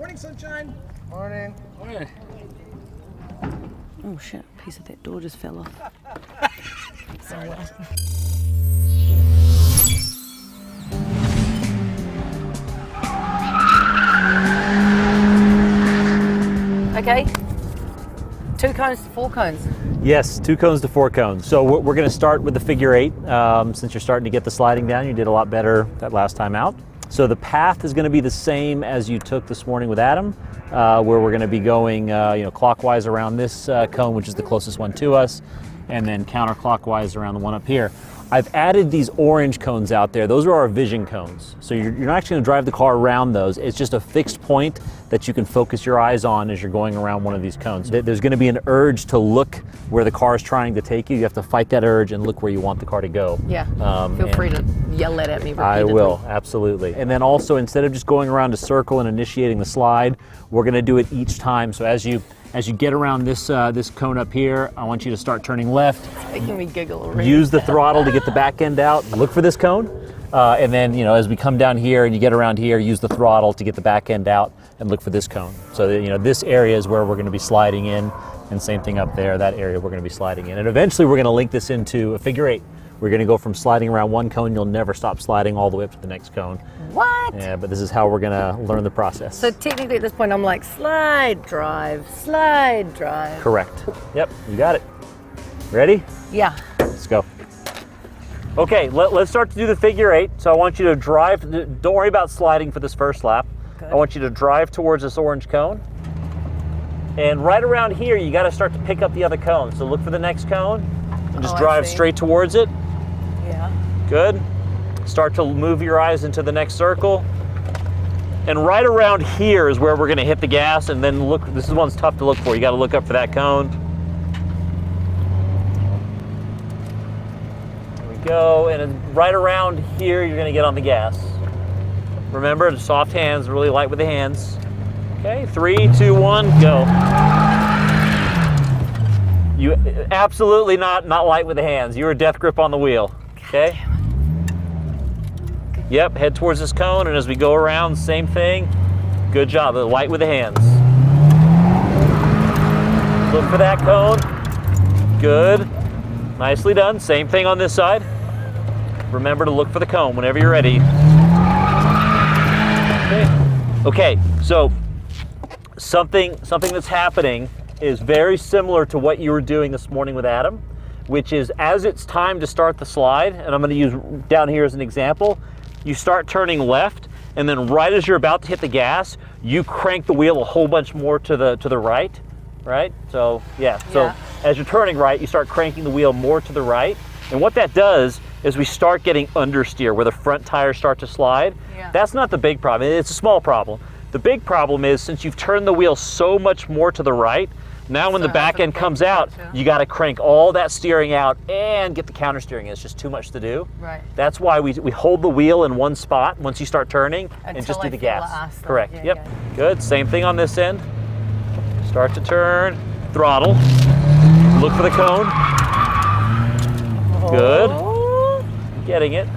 Morning, sunshine. Morning. Morning. Oh shit, a piece of that door just fell off. Sorry. Okay, 2 cones to 4 cones. Yes, 2 cones to 4 cones. So we're going to start with the figure 8. Since you're starting to get the sliding down, you did a lot better that last time out. So the path is going to be the same as you took this morning with Adam, where we're going to be going clockwise around this cone, which is the closest one to us, and then counterclockwise around the one up here. I've added these orange cones out there. Those are our vision cones. So you're not actually going to drive the car around those. It's just a fixed point that you can focus your eyes on as you're going around one of these cones. There's going to be an urge to look where the car is trying to take you. You have to fight that urge and look where you want the car to go. Yeah, feel free to yell that at me repeatedly. I will, absolutely. And then also, instead of just going around a circle and initiating the slide, we're going to do it each time. So as you get around this this cone up here, I want you to start turning left. It's making me giggle already. Use the throttle to get the back end out. Look for this cone. And then, as we come down here and you get around here, use the throttle to get the back end out and look for this cone. So that, this area is where we're going to be sliding in, and same thing up there, that area we're going to be sliding in. And eventually we're going to link this into a figure 8. We're going to go from sliding around one cone, you'll never stop sliding all the way up to the next cone. What? Yeah, but this is how we're going to learn the process. So technically at this point I'm like, slide, drive, slide, drive. Correct. Yep, you got it. Ready? Yeah. Let's go. Okay, let's start to do the figure 8. So I want you to drive, don't worry about sliding for this first lap. Good. I want you to drive towards this orange cone. And right around here, you got to start to pick up the other cone. So look for the next cone and just drive straight towards it. Yeah. Good. Start to move your eyes into the next circle. And right around here is where we're going to hit the gas, and then look, this one's tough to look for. You got to look up for that cone. Go, and then right around here you're going to get on the gas. Remember, soft hands, really light with the hands. Okay, 3, 2, 1, go. You absolutely not light with the hands. You're a death grip on the wheel. Okay. Yep, head towards this cone, and as we go around, same thing. Good job, light with the hands. Look for that cone. Good. Nicely done. Same thing on this side. Remember to look for the cone whenever you're ready. Okay, so something that's happening is very similar to what you were doing this morning with Adam, which is as it's time to start the slide, and I'm going to use down here as an example, you start turning left, and then right as you're about to hit the gas, you crank the wheel a whole bunch more to the right. Right? So, so as you're turning right, you start cranking the wheel more to the right. And what that does is we start getting understeer where the front tires start to slide. Yeah. That's not the big problem. It's a small problem. The big problem is since you've turned the wheel so much more to the right, now when the back end comes out, you got to crank all that steering out and get the counter steering. It's just too much to do. Right. That's why we hold the wheel in one spot once you start turning and just do the gas. Correct. Yeah, yep. Good. Same thing on this end. Start to turn, throttle, look for the cone. Good, getting it.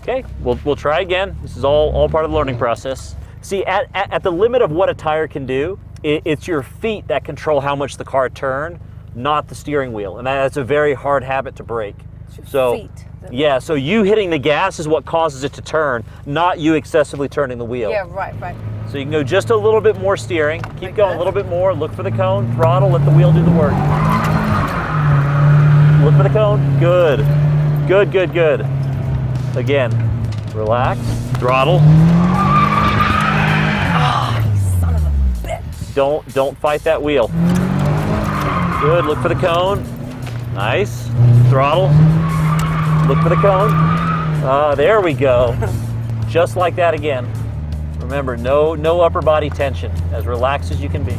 Okay, we'll try again. This is all part of the learning process. See, at the limit of what a tire can do, it's your feet that control how much the car turn, not the steering wheel. And that's a very hard habit to break. It's your feet. Yeah, so you hitting the gas is what causes it to turn, not you excessively turning the wheel. Yeah, right. So you can go just a little bit more steering. Keep going a little bit more. Look for the cone. Throttle. Let the wheel do the work. Look for the cone. Good. Good. Again, relax. Throttle. Oh, you son of a bitch. Don't fight that wheel. Good. Look for the cone. Nice. Throttle. Look for the cone. There we go. Just like that again. Remember, no upper body tension. As relaxed as you can be.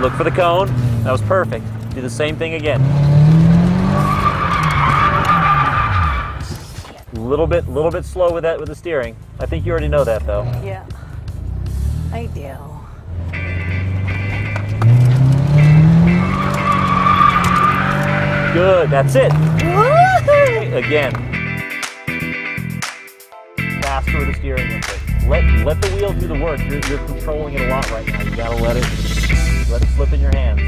Look for the cone. That was perfect. Do the same thing again. Little bit slow with the steering. I think you already know that though. Yeah, I do. Good, that's it. Woo-hoo! Okay, again. Faster with the steering input. Let the wheel do the work. You're controlling it a lot right now. You gotta let it slip in your hands.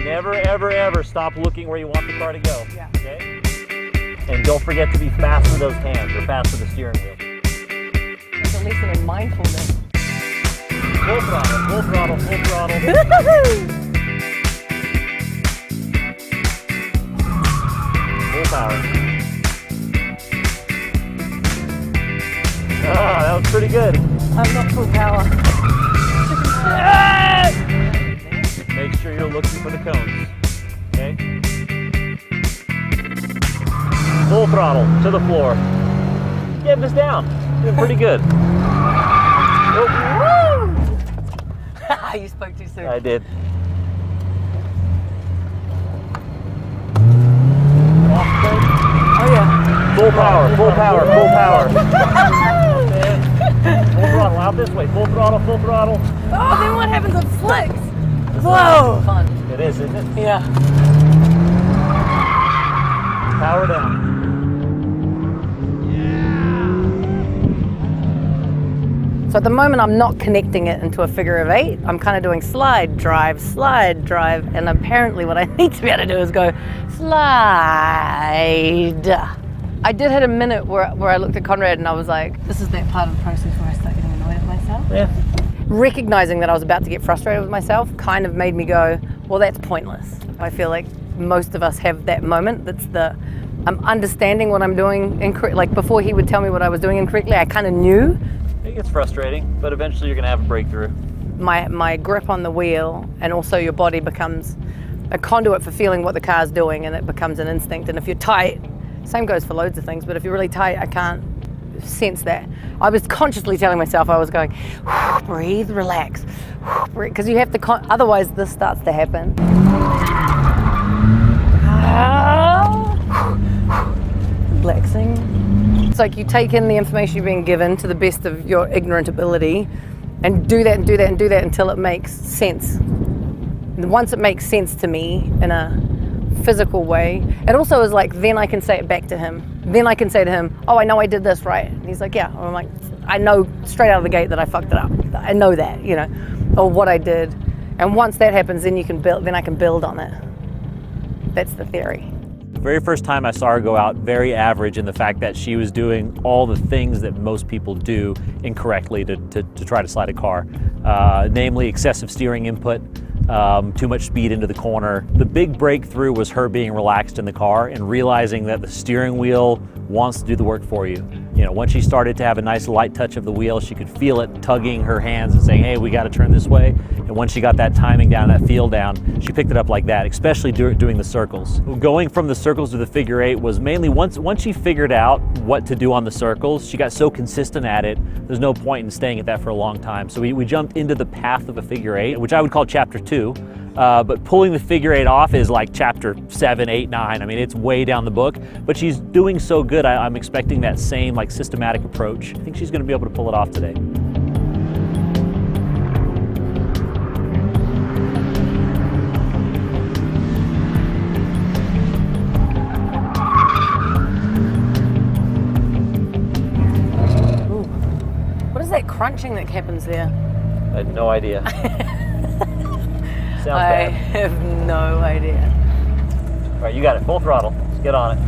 Never, ever, ever stop looking where you want the car to go. Yeah. Okay? And don't forget to be fast with those hands or fast with the steering wheel. It's a lesson in mindfulness. Full throttle, full throttle, full throttle. Full power. Ah, that was pretty good. I'm not full power. Make sure you're looking for the cones. Okay? Full throttle to the floor. Getting this down. Doing pretty good. Oh. You spoke too soon. I did. Oh yeah. Full power, full power, full power. Full throttle, out this way. Full throttle, full throttle. Oh, then what happens? It flicks. Whoa. Fun. It is, isn't it? Yeah. Power down. So at the moment, I'm not connecting it into a figure of 8. I'm kind of doing slide, drive, and apparently what I need to be able to do is go slide. I did hit a minute where I looked at Conrad and I was like, this is that part of the process where I start getting annoyed at myself. Yeah. Recognizing that I was about to get frustrated with myself kind of made me go, well, that's pointless. I feel like most of us have that moment. That's I'm understanding what I'm doing incorrect. Like before he would tell me what I was doing incorrectly, I kind of knew. It gets frustrating, but eventually you're going to have a breakthrough. My grip on the wheel and also your body becomes a conduit for feeling what the car's doing, and it becomes an instinct. And if you're tight, same goes for loads of things, but if you're really tight, I can't sense that. I was consciously telling myself, I was going, breathe, relax, because you have to, otherwise this starts to happen. Relaxing. It's like you take in the information you're being given to the best of your ignorant ability and do that and do that and do that until it makes sense. And once it makes sense to me in a physical way, it also is like, then I can say it back to him. Then I can say to him, oh, I know I did this right. And he's like, yeah. And I'm like, I know straight out of the gate that I fucked it up. I know that, you know, or what I did. And once that happens, then you can build, then I can build on it. That's the theory. The very first time I saw her go out, very average in the fact that she was doing all the things that most people do incorrectly to try to slide a car, namely excessive steering input, too much speed into the corner. The big breakthrough was her being relaxed in the car and realizing that the steering wheel wants to do the work for you. You know, once she started to have a nice light touch of the wheel, she could feel it tugging her hands and saying, hey, we got to turn this way. And once she got that timing down, that feel down, she picked it up like that, especially doing the circles. Going from the circles to the figure 8 was mainly once she figured out what to do on the circles, she got so consistent at it, there's no point in staying at that for a long time. So we jumped into the path of a figure 8, which I would call chapter 2. But pulling the figure 8 off is like chapter 7, 8, 9. I mean, it's way down the book, but she's doing so good. I'm expecting that same like systematic approach. I think she's going to be able to pull it off today. Ooh. What is that crunching that happens there? I had no idea. Sounds I bad. have no idea. All right, you got it. Full throttle. Let's get on it.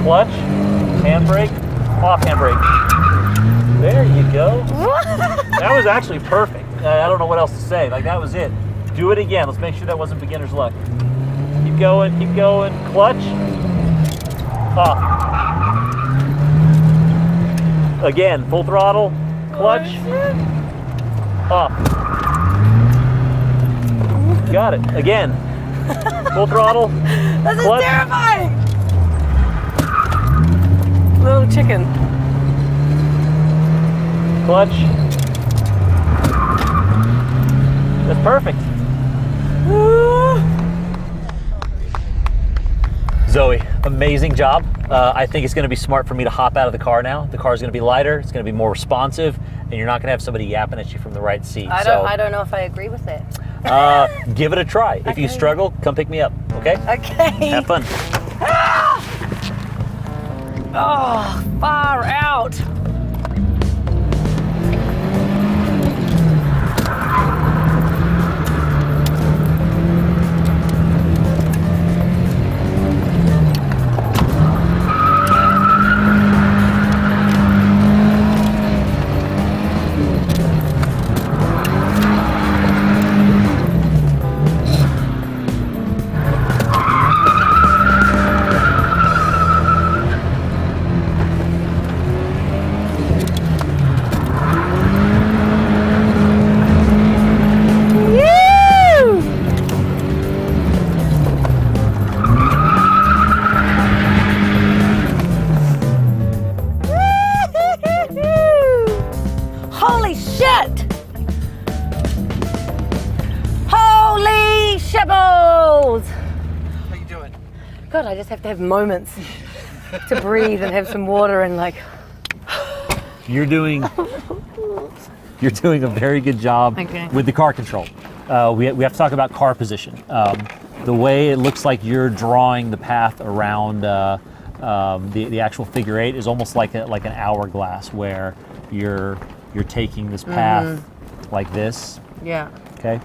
Clutch, handbrake, off handbrake. There you go. That was actually perfect. I don't know what else to say. Like, that was it. Do it again. Let's make sure that wasn't beginner's luck. Keep going, keep going. Clutch, off. Again, full throttle, clutch, off. Got it. Again. Full throttle. This is clutch. terrifying. Little chicken. Clutch. That's perfect. Zoe, amazing job. I think it's going to be smart for me to hop out of the car now. The car is going to be lighter. It's going to be more responsive, and you're not going to have somebody yapping at you from the right seat. I don't know if I agree with that. Give it a try. If you struggle, come pick me up, okay? Okay. Have fun. Oh, far out. Holy shit! Holy shibbles! How you doing? God, I just have to have moments to breathe and have some water and like. You're doing a very good job Okay. with the car control. We have to talk about car position. The way it looks like you're drawing the path around the actual figure eight is almost like an hourglass, where you're taking this path like this. Yeah. Okay.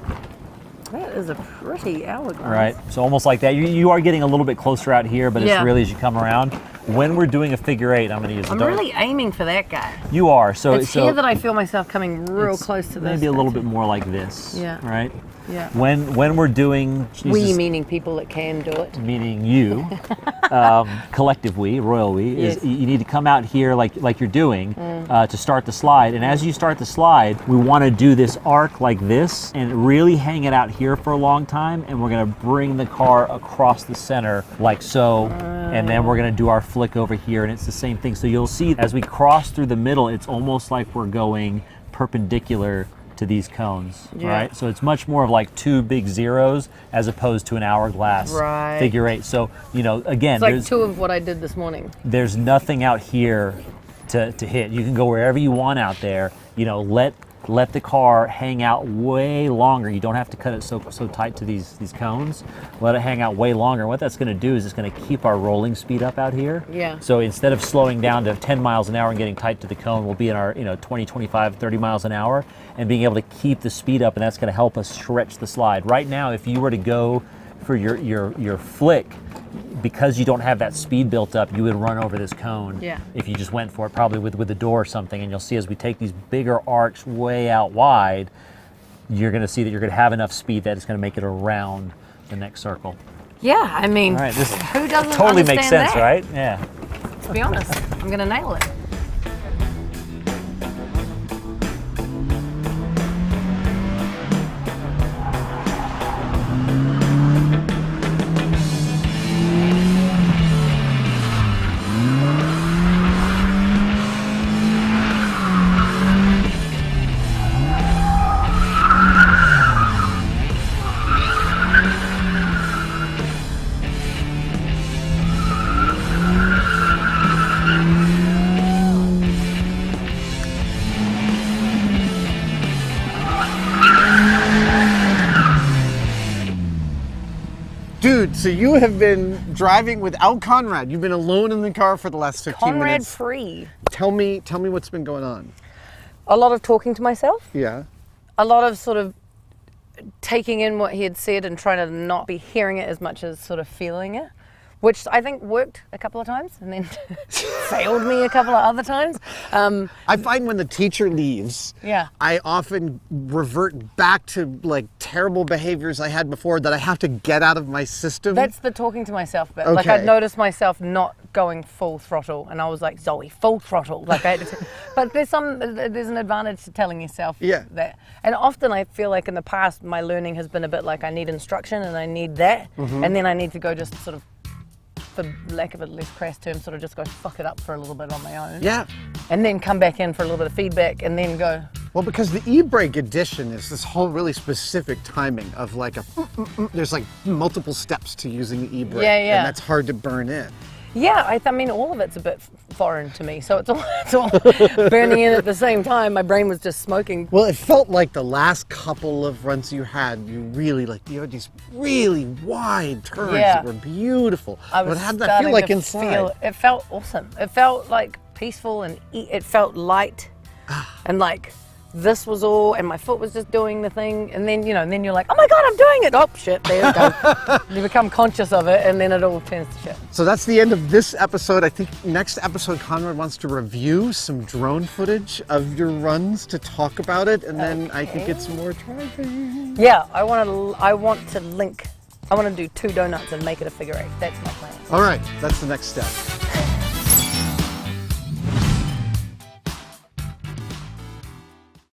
That is a pretty hourglass. All right. So almost like that. You are getting a little bit closer out here, but Yeah. it's really as you come around. When we're doing a figure eight, I'm going to use. I'm really aiming for that guy. You are. So It's here that I feel myself coming real it's close to this. maybe a little bit more like this. Yeah. Right. Yeah. When we're doing We Jesus, meaning people that can do it. meaning you, collective we, royal we, Yes. is you need to come out here like you're doing to start the slide. And as you start the slide, we want to do this arc like this and really hang it out here for a long time. And we're going to bring the car across the center like so. And then we're going to do our flick over here, and it's the same thing. So you'll see as we cross through the middle, it's almost like we're going perpendicular to these cones, Yeah. right? So it's much more of like two big zeros as opposed to an hourglass Right. figure eight. So, again, It's like two of what I did this morning. there's nothing out here to hit. You can go wherever you want out there. Let the car hang out way longer. You don't have to cut it so tight to these cones. Let it hang out way longer. What that's going to do is it's going to keep our rolling speed up out here. Yeah. So instead of slowing down to 10 miles an hour and getting tight to the cone, we'll be in our 20, 25, 30 miles an hour and being able to keep the speed up, and that's going to help us stretch the slide. Right now, if you were to go for your flick, because you don't have that speed built up, you would run over this cone. Yeah. If you just went for it, probably with the door or something. And you'll see as we take these bigger arcs way out wide, you're going to see that you're going to have enough speed that it's going to make it around the next circle. Yeah, I mean, All right, this who doesn't totally understand makes sense, that? right? Yeah. To be honest, I'm gonna nail it. Dude, so you have been driving without Conrad. You've been alone in the car for the last 15 Conrad minutes. free. Tell me what's been going on. A lot of talking to myself. Yeah. A lot of sort of taking in what he had said and trying to not be hearing it as much as sort of feeling it, which I think worked a couple of times and then failed me a couple of other times. I find when the teacher leaves, Yeah. I often revert back to like terrible behaviors I had before that I have to get out of my system. That's the talking to myself bit. Like Okay. I'd noticed myself not going full throttle, and I was like, Zoe, full throttle. Like I had to, but there's an advantage to telling yourself Yeah. that. And often I feel like in the past my learning has been a bit like I need instruction and I need that, and then I need to go just sort of, for lack of a less crass term, sort of just go fuck it up for a little bit on my own. Yeah. And then come back in for a little bit of feedback and then go. Well, because the e-brake edition is this whole really specific timing of like there's like multiple steps to using the e-brake. Yeah, yeah. And that's hard to burn in. Yeah, I mean, all of it's a bit foreign to me, so it's all burning in at the same time. My brain was just smoking. Well, it felt like the last couple of runs you had had these really wide turns that were beautiful. What had that feel like inside? It felt awesome. It felt like peaceful, and it felt light, and like this was all, and my foot was just doing the thing, and then you're like, oh my God, I'm doing it. Oh shit, there you go. You become conscious of it, and then it all turns to shit. So that's the end of this episode. I think next episode Conrad wants to review some drone footage of your runs to talk about it, and then I think it's more driving. Yeah, I want to do 2 donuts and make it a figure 8. That's my plan. All right, that's the next step.